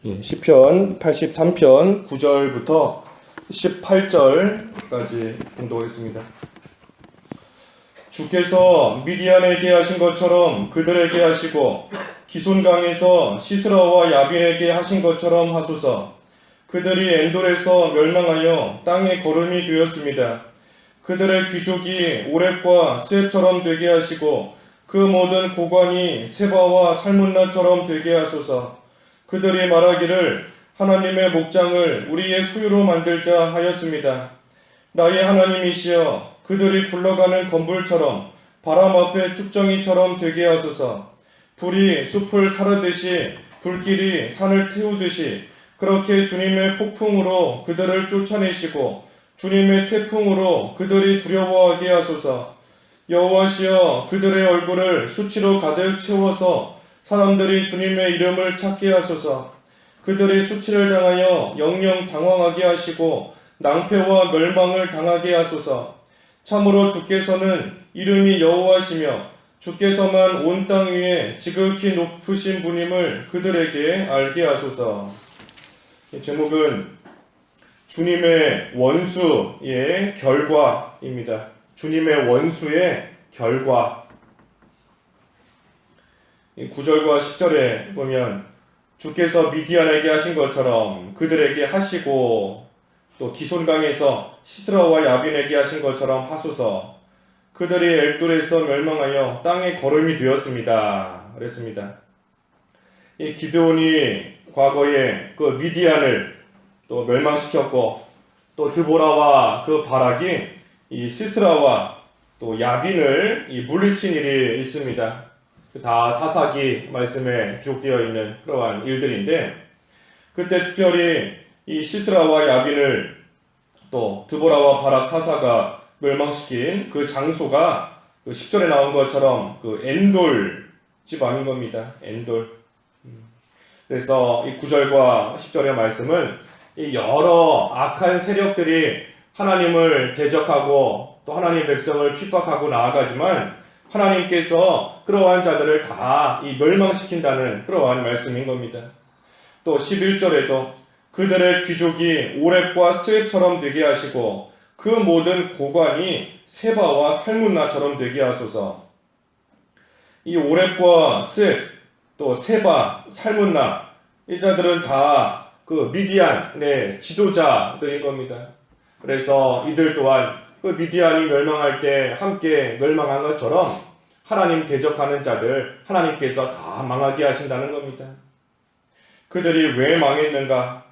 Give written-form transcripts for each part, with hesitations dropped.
시편 83편 9절부터 18절까지 공독하겠습니다. 주께서 미디안에게 하신 것처럼 그들에게 하시고 기손강에서 시스라와 야빈에게 하신 것처럼 하소서. 그들이 엔돌에서 멸망하여 땅의 거름이 되었습니다. 그들의 귀족이 오렙과 스앱처럼 되게 하시고 그 모든 고관이 세바와 살문나처럼 되게 하소서. 그들이 말하기를 하나님의 목장을 우리의 소유로 만들자 하였습니다. 나의 하나님이시여, 그들이 굴러가는 건불처럼 바람 앞에 쭉정이처럼 되게 하소서. 불이 숲을 사르듯이 불길이 산을 태우듯이 그렇게 주님의 폭풍으로 그들을 쫓아내시고 주님의 태풍으로 그들이 두려워하게 하소서. 여호와시여, 그들의 얼굴을 수치로 가득 채워서 사람들이 주님의 이름을 찾게 하소서. 그들이 수치를 당하여 영영 당황하게 하시고 낭패와 멸망을 당하게 하소서. 참으로 주께서는 이름이 여호와시며 주께서만 온 땅 위에 지극히 높으신 분임을 그들에게 알게 하소서. 제목은 주님의 원수의 결과입니다. 주님의 원수의 결과. 9절과 10절에 보면 주께서 미디안에게 하신 것처럼 그들에게 하시고 또 기손강에서 시스라와 야빈에게 하신 것처럼 하소서. 그들이 엘돌에서 멸망하여 땅의 거름이 되었습니다. 그랬습니다. 이 기드온이 과거에 그 미디안을 또 멸망시켰고 또 드보라와 그 바락이 이 시스라와 또 야빈을 물리친 일이 있습니다. 다 사사기 말씀에 기록되어 있는 그러한 일들인데, 그때 특별히 이 시스라와 야빈을 또 드보라와 바락 사사가 멸망시킨 그 장소가 그 10절에 나온 것처럼 그 엔돌 지방인 겁니다. 엔돌. 그래서 이 9절과 10절의 말씀은 이 여러 악한 세력들이 하나님을 대적하고 또 하나님 백성을 핍박하고 나아가지만 하나님께서 그러한 자들을 다 멸망시킨다는 그러한 말씀인 겁니다. 또 11절에도 그들의 귀족이 오렙과 스앱처럼 되게 하시고 그 모든 고관이 세바와 살문나처럼 되게 하소서. 이 오렙과 스앱, 또 세바, 살문나, 이 자들은 다 그 미디안의 지도자들인 겁니다. 그래서 이들 또한 그 미디안이 멸망할 때 함께 멸망한 것처럼 하나님 대적하는 자들 하나님께서 다 망하게 하신다는 겁니다. 그들이 왜 망했는가?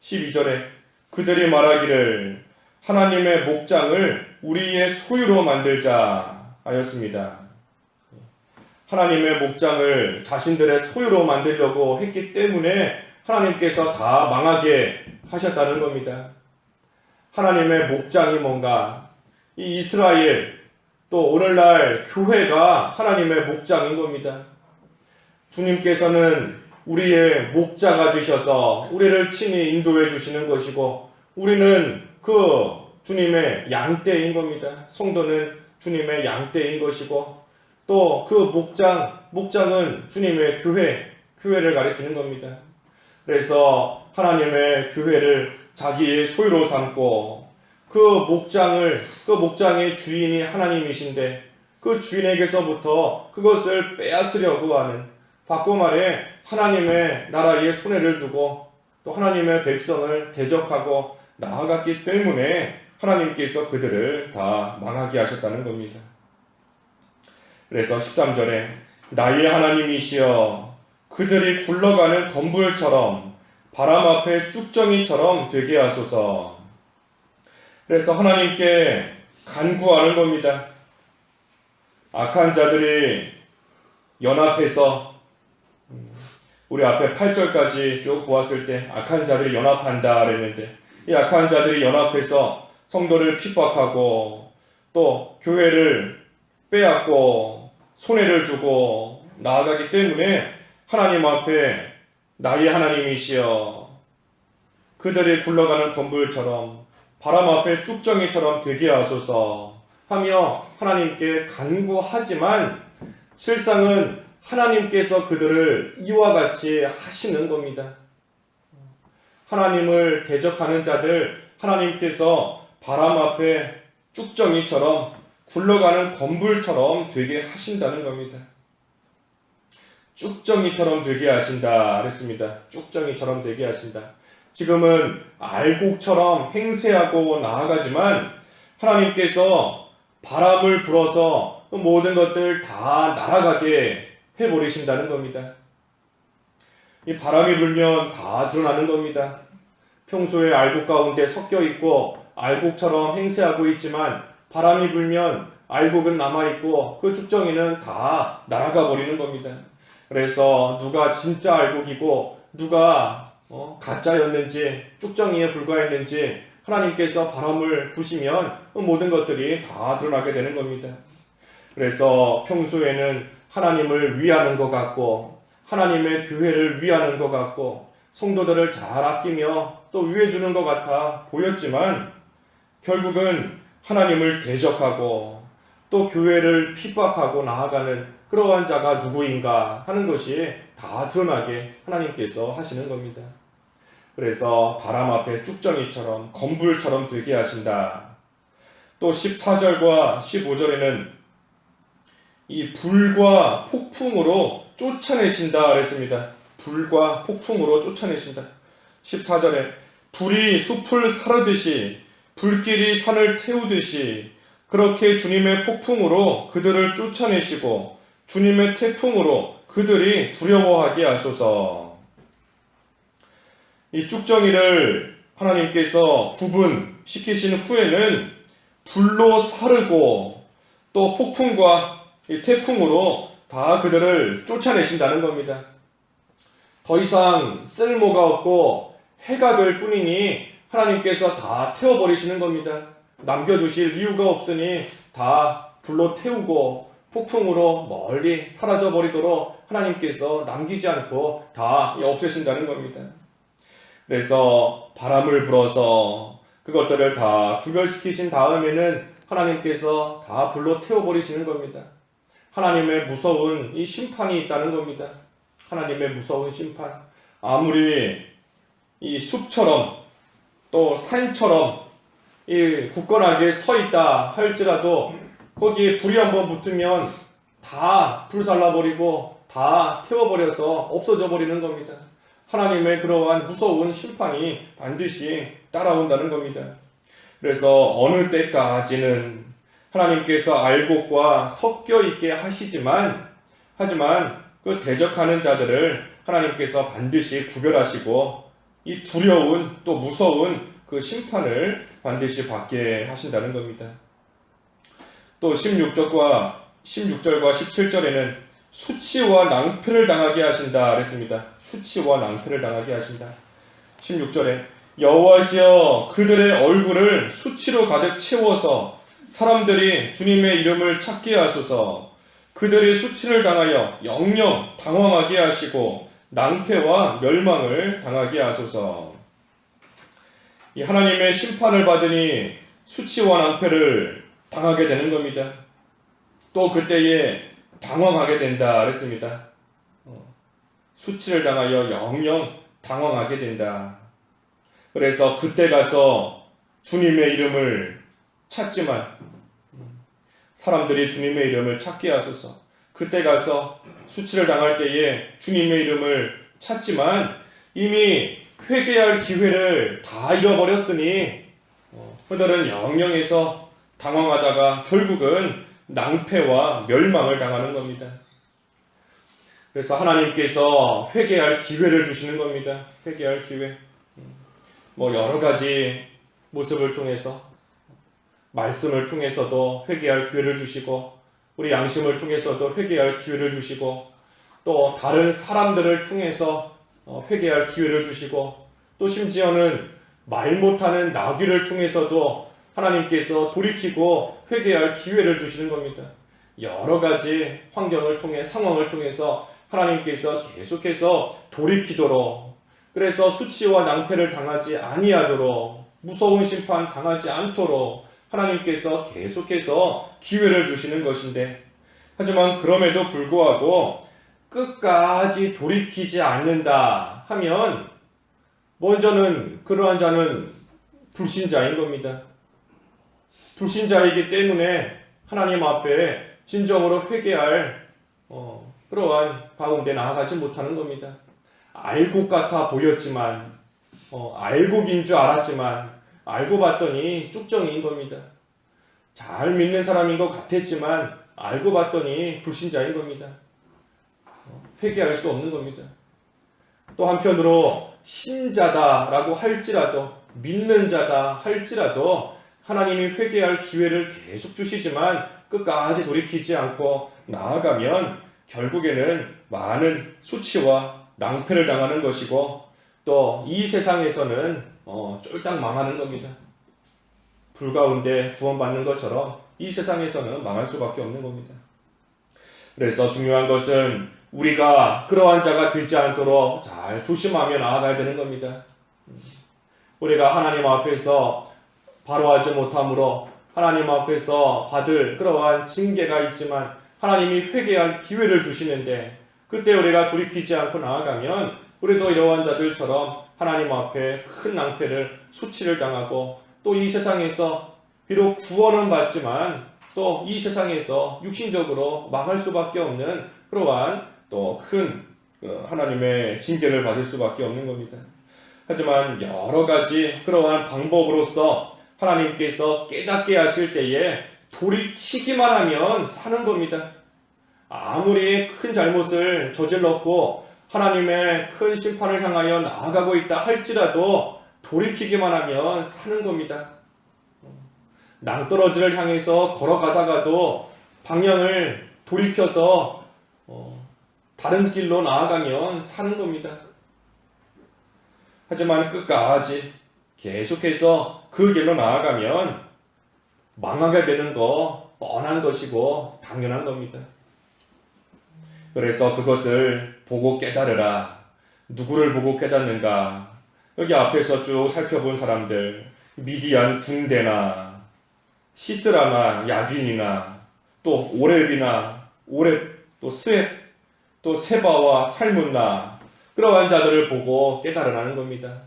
12절에 그들이 말하기를 하나님의 목장을 우리의 소유로 만들자 하였습니다. 하나님의 목장을 자신들의 소유로 만들려고 했기 때문에 하나님께서 다 망하게 하셨다는 겁니다. 하나님의 목장이 뭔가? 이 이스라엘, 또 오늘날 교회가 하나님의 목장인 겁니다. 주님께서는 우리의 목자가 되셔서 우리를 친히 인도해 주시는 것이고, 우리는 그 주님의 양떼인 겁니다. 성도는 주님의 양떼인 것이고, 또 그 목장은 주님의 교회를 가리키는 겁니다. 그래서 하나님의 교회를 자기의 소유로 삼고 그 목장의 주인이 하나님이신데 그 주인에게서부터 그것을 빼앗으려고 하는, 바꿔 말해 하나님의 나라에 손해를 주고 또 하나님의 백성을 대적하고 나아갔기 때문에 하나님께서 그들을 다 망하게 하셨다는 겁니다. 그래서 13절에 나의 하나님이시여, 그들이 굴러가는 건불처럼 바람 앞에 쭉정이처럼 되게 하소서. 그래서 하나님께 간구하는 겁니다. 악한 자들이 연합해서, 우리 앞에 8절까지 쭉 보았을 때 악한 자들이 연합한다 그랬는데, 이 악한 자들이 연합해서 성도를 핍박하고 또 교회를 빼앗고 손해를 주고 나아가기 때문에 하나님 앞에 나의 하나님이시여, 그들이 굴러가는 건불처럼 바람 앞에 쭉정이처럼 되게 하소서 하며 하나님께 간구하지만 실상은 하나님께서 그들을 이와 같이 하시는 겁니다. 하나님을 대적하는 자들 하나님께서 바람 앞에 쭉정이처럼 굴러가는 건불처럼 되게 하신다는 겁니다. 쭉정이처럼 되게 하신다 그랬습니다. 쭉정이처럼 되게 하신다. 지금은 알곡처럼 행세하고 나아가지만 하나님께서 바람을 불어서 모든 것들 다 날아가게 해버리신다는 겁니다. 이 바람이 불면 다 드러나는 겁니다. 평소에 알곡 가운데 섞여 있고 알곡처럼 행세하고 있지만 바람이 불면 알곡은 남아있고 그 쭉정이는 다 날아가 버리는 겁니다. 그래서 누가 진짜 알곡이고 누가 가짜였는지 쭉정이에 불과했는지 하나님께서 바람을 부시면 모든 것들이 다 드러나게 되는 겁니다. 그래서 평소에는 하나님을 위하는 것 같고 하나님의 교회를 위하는 것 같고 성도들을 잘 아끼며 또 위해주는 것 같아 보였지만 결국은 하나님을 대적하고 또 교회를 핍박하고 나아가는 그러한 자가 누구인가 하는 것이 다 드러나게 하나님께서 하시는 겁니다. 그래서 바람 앞에 쭉정이처럼 건불처럼 되게 하신다. 또 14절과 15절에는 이 불과 폭풍으로 쫓아내신다 그랬습니다. 불과 폭풍으로 쫓아내신다. 14절에 불이 숲을 사르듯이 불길이 산을 태우듯이 그렇게 주님의 폭풍으로 그들을 쫓아내시고 주님의 태풍으로 그들이 두려워하게 하소서. 이 쭉정이를 하나님께서 구분시키신 후에는 불로 사르고 또 폭풍과 이 태풍으로 다 그들을 쫓아내신다는 겁니다. 더 이상 쓸모가 없고 해가 될 뿐이니 하나님께서 다 태워버리시는 겁니다. 남겨두실 이유가 없으니 다 불로 태우고 폭풍으로 멀리 사라져버리도록 하나님께서 남기지 않고 다 없애신다는 겁니다. 그래서 바람을 불어서 그것들을 다 구별시키신 다음에는 하나님께서 다 불로 태워버리시는 겁니다. 하나님의 무서운 이 심판이 있다는 겁니다. 하나님의 무서운 심판. 아무리 이 숲처럼 또 산처럼 이 굳건하게 서 있다 할지라도 거기에 불이 한번 붙으면 다 불살라버리고 다 태워버려서 없어져 버리는 겁니다. 하나님의 그러한 무서운 심판이 반드시 따라온다는 겁니다. 그래서 어느 때까지는 하나님께서 알곡과 섞여 있게 하시지만 하지만 그 대적하는 자들을 하나님께서 반드시 구별하시고 이 두려운 또 무서운 그 심판을 반드시 받게 하신다는 겁니다. 또 16절과 17절에는 수치와 낭패를 당하게 하신다 그랬습니다. 수치와 낭패를 당하게 하신다. 16절에 여호와시여 그들의 얼굴을 수치로 가득 채워서 사람들이 주님의 이름을 찾게 하소서. 그들이 수치를 당하여 영영 당황하게 하시고 낭패와 멸망을 당하게 하소서. 이 하나님의 심판을 받으니 수치와 낭패를 당하게 되는 겁니다. 또 그때에 당황하게 된다 그랬습니다. 수치를 당하여 영영 당황하게 된다. 그래서 그때 가서 주님의 이름을 찾지만 사람들이 주님의 이름을 찾게 하소서. 그때 가서 수치를 당할 때에 주님의 이름을 찾지만 이미 회개할 기회를 다 잃어버렸으니 그들은 영영에서 당황하다가 결국은 낭패와 멸망을 당하는 겁니다. 그래서 하나님께서 회개할 기회를 주시는 겁니다. 회개할 기회. 여러 가지 모습을 통해서 말씀을 통해서도 회개할 기회를 주시고 우리 양심을 통해서도 회개할 기회를 주시고 또 다른 사람들을 통해서 회개할 기회를 주시고 또 심지어는 말 못하는 나귀를 통해서도 하나님께서 돌이키고 회개할 기회를 주시는 겁니다. 여러 가지 환경을 통해 상황을 통해서 하나님께서 계속해서 돌이키도록 그래서 수치와 낭패를 당하지 아니하도록 무서운 심판 당하지 않도록 하나님께서 계속해서 기회를 주시는 것인데 하지만 그럼에도 불구하고 끝까지 돌이키지 않는다 하면 먼저는 그러한 자는 불신자인 겁니다. 불신자이기 때문에 하나님 앞에 진정으로 회개할 그러한 가운데 나아가지 못하는 겁니다. 알고 같아 보였지만 알고긴 줄 알았지만 알고 봤더니 쭉정이인 겁니다. 잘 믿는 사람인 것 같았지만 알고 봤더니 불신자인 겁니다. 회개할 수 없는 겁니다. 또 한편으로 신자다라고 할지라도 믿는 자다 할지라도 하나님이 회개할 기회를 계속 주시지만 끝까지 돌이키지 않고 나아가면 결국에는 많은 수치와 낭패를 당하는 것이고 또 이 세상에서는 쫄딱 망하는 겁니다. 불 가운데 구원받는 것처럼 이 세상에서는 망할 수밖에 없는 겁니다. 그래서 중요한 것은 우리가 그러한 자가 되지 않도록 잘 조심하며 나아가야 되는 겁니다. 우리가 하나님 앞에서 바로하지 못함으로 하나님 앞에서 받을 그러한 징계가 있지만 하나님이 회개할 기회를 주시는데 그때 우리가 돌이키지 않고 나아가면 우리도 이러한 자들처럼 하나님 앞에 큰 낭패를 수치를 당하고 또 이 세상에서 비록 구원은 받지만 또 이 세상에서 육신적으로 망할 수밖에 없는 그러한 또 큰 하나님의 징계를 받을 수밖에 없는 겁니다. 하지만 여러 가지 그러한 방법으로서 하나님께서 깨닫게 하실 때에 돌이키기만 하면 사는 겁니다. 아무리 큰 잘못을 저질렀고 하나님의 큰 심판을 향하여 나아가고 있다 할지라도 돌이키기만 하면 사는 겁니다. 낭떠러지를 향해서 걸어가다가도 방향을 돌이켜서 다른 길로 나아가면 사는 겁니다. 하지만 끝까지 계속해서 그 길로 나아가면 망하게 되는 거 뻔한 것이고 당연한 겁니다. 그래서 그것을 보고 깨달으라. 누구를 보고 깨닫는가? 여기 앞에서 쭉 살펴본 사람들, 미디안 군대나 시스라나 야빈이나 또 오렙이나 또 스웻 또 세바와 살문나 그러한 자들을 보고 깨달으라는 겁니다.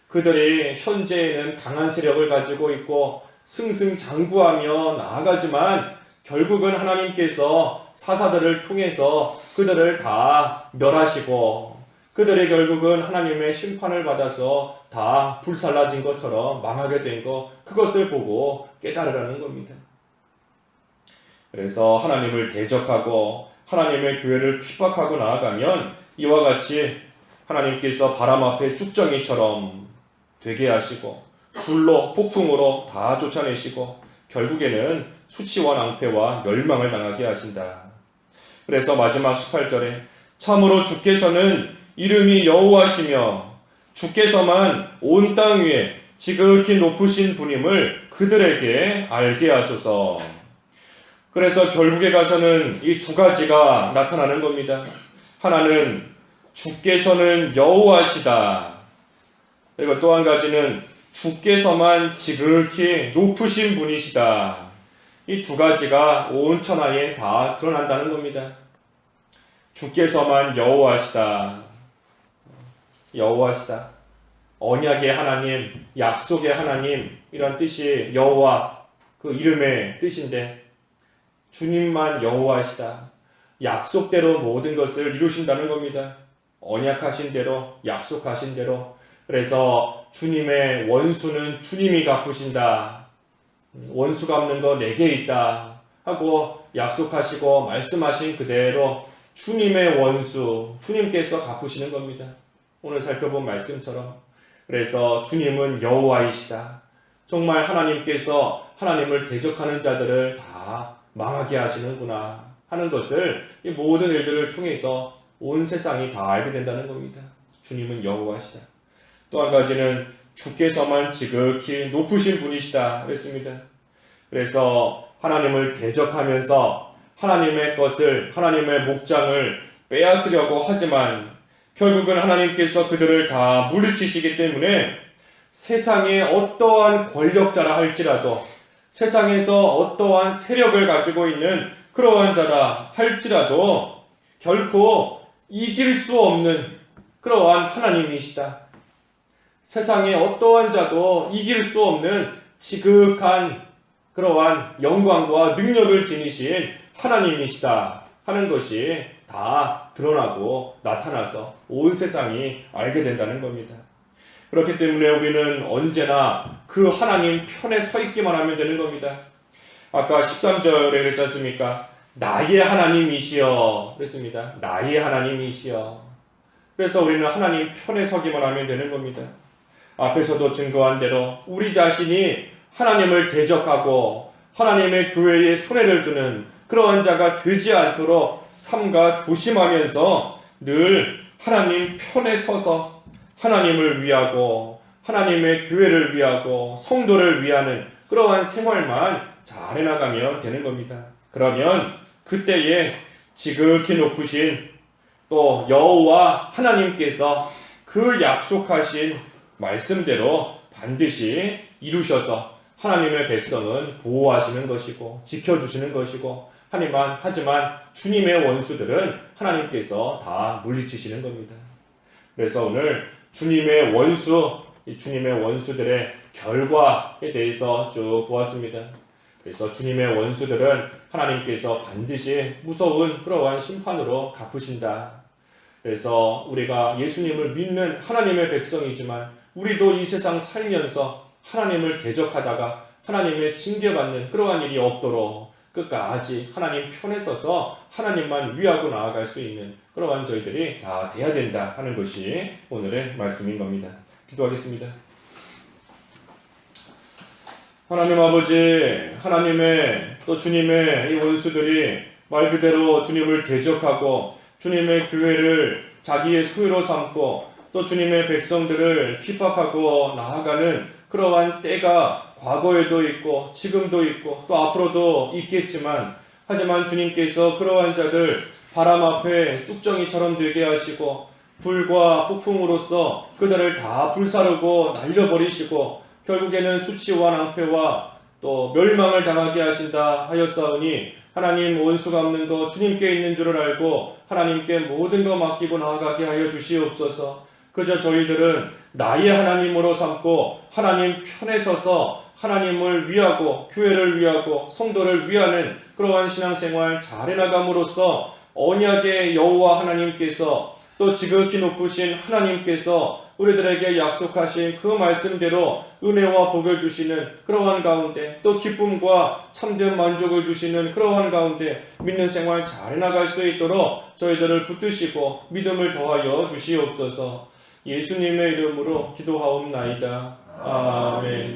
그들이 현재에는 강한 세력을 가지고 있고 승승장구하며 나아가지만 결국은 하나님께서 사사들을 통해서 그들을 다 멸하시고 그들이 결국은 하나님의 심판을 받아서 다 불살라진 것처럼 망하게 된 것, 그것을 보고 깨달으라는 겁니다. 그래서 하나님을 대적하고 하나님의 교회를 핍박하고 나아가면 이와 같이 하나님께서 바람 앞에 쭉정이처럼 되게 하시고 불로 폭풍으로 다 쫓아내시고 결국에는 수치와 낭패와 멸망을 당하게 하신다. 그래서 마지막 18절에 참으로 주께서는 이름이 여호와시며 주께서만 온 땅 위에 지극히 높으신 분임을 그들에게 알게 하소서. 그래서 결국에 가서는 이 두 가지가 나타나는 겁니다. 하나는 주께서는 여호와시다. 그리고 또 한 가지는 주께서만 지극히 높으신 분이시다. 이 두 가지가 온 천하에 다 드러난다는 겁니다. 주께서만 여호와시다. 여호와시다. 언약의 하나님, 약속의 하나님 이런 뜻이 여호와 그 이름의 뜻인데 주님만 여호와시다. 약속대로 모든 것을 이루신다는 겁니다. 언약하신 대로, 약속하신 대로. 그래서 주님의 원수는 주님이 갚으신다. 원수 갚는 거 내게 있다 하고 약속하시고 말씀하신 그대로 주님의 원수, 주님께서 갚으시는 겁니다. 오늘 살펴본 말씀처럼. 그래서 주님은 여호와이시다. 정말 하나님께서 하나님을 대적하는 자들을 다 망하게 하시는구나 하는 것을 이 모든 일들을 통해서 온 세상이 다 알게 된다는 겁니다. 주님은 여호와시다. 또 한 가지는 주께서만 지극히 높으신 분이시다 그랬습니다. 그래서 하나님을 대적하면서 하나님의 것을, 하나님의 목장을 빼앗으려고 하지만 결국은 하나님께서 그들을 다 물리치시기 때문에 세상에 어떠한 권력자라 할지라도 세상에서 어떠한 세력을 가지고 있는 그러한 자라 할지라도 결코 이길 수 없는 그러한 하나님이시다. 세상의 어떠한 자도 이길 수 없는 지극한 그러한 영광과 능력을 지니신 하나님이시다 하는 것이 다 드러나고 나타나서 온 세상이 알게 된다는 겁니다. 그렇기 때문에 우리는 언제나 그 하나님 편에 서 있기만 하면 되는 겁니다. 아까 13절에 그랬지 않습니까? 나의 하나님이시여 그랬습니다. 나의 하나님이시여. 그래서 우리는 하나님 편에 서기만 하면 되는 겁니다. 앞에서도 증거한 대로 우리 자신이 하나님을 대적하고 하나님의 교회에 손해를 주는 그러한 자가 되지 않도록 삼가 조심하면서 늘 하나님 편에 서서 하나님을 위하고 하나님의 교회를 위하고 성도를 위하는 그러한 생활만 잘 해나가면 되는 겁니다. 그러면 그때에 지극히 높으신 또 여호와 하나님께서 그 약속하신 말씀대로 반드시 이루셔서 하나님의 백성은 보호하시는 것이고 지켜주시는 것이고 하지만 주님의 원수들은 하나님께서 다 물리치시는 겁니다. 그래서 오늘 주님의 원수들의 결과에 대해서 쭉 보았습니다. 그래서 주님의 원수들은 하나님께서 반드시 무서운 그러한 심판으로 갚으신다. 그래서 우리가 예수님을 믿는 하나님의 백성이지만 우리도 이 세상 살면서 하나님을 대적하다가 하나님의 징계받는 그러한 일이 없도록 끝까지 하나님 편에 서서 하나님만 위하고 나아갈 수 있는 그러한 저희들이 다 돼야 된다 하는 것이 오늘의 말씀인 겁니다. 기도하겠습니다. 하나님 아버지, 하나님의 또 주님의 이 원수들이 말 그대로 주님을 대적하고 주님의 교회를 자기의 소유로 삼고 또 주님의 백성들을 핍박하고 나아가는 그러한 때가 과거에도 있고 지금도 있고 또 앞으로도 있겠지만 하지만 주님께서 그러한 자들 바람 앞에 쭉정이처럼 되게 하시고 불과 폭풍으로써 그들을 다 불사르고 날려버리시고 결국에는 수치와 낭패와 또 멸망을 당하게 하신다 하였사오니 하나님 원수 갚는 것 주님께 있는 줄을 알고 하나님께 모든 것 맡기고 나아가게 하여 주시옵소서. 그저 저희들은 나의 하나님으로 삼고 하나님 편에 서서 하나님을 위하고 교회를 위하고 성도를 위하는 그러한 신앙생활 잘 해나감으로써 언약의 여호와 하나님께서 또 지극히 높으신 하나님께서 우리들에게 약속하신 그 말씀대로 은혜와 복을 주시는 그러한 가운데 또 기쁨과 참된 만족을 주시는 그러한 가운데 믿는 생활 잘 해나갈 수 있도록 저희들을 붙드시고 믿음을 더하여 주시옵소서. 예수님의 이름으로 기도하옵나이다. 아멘.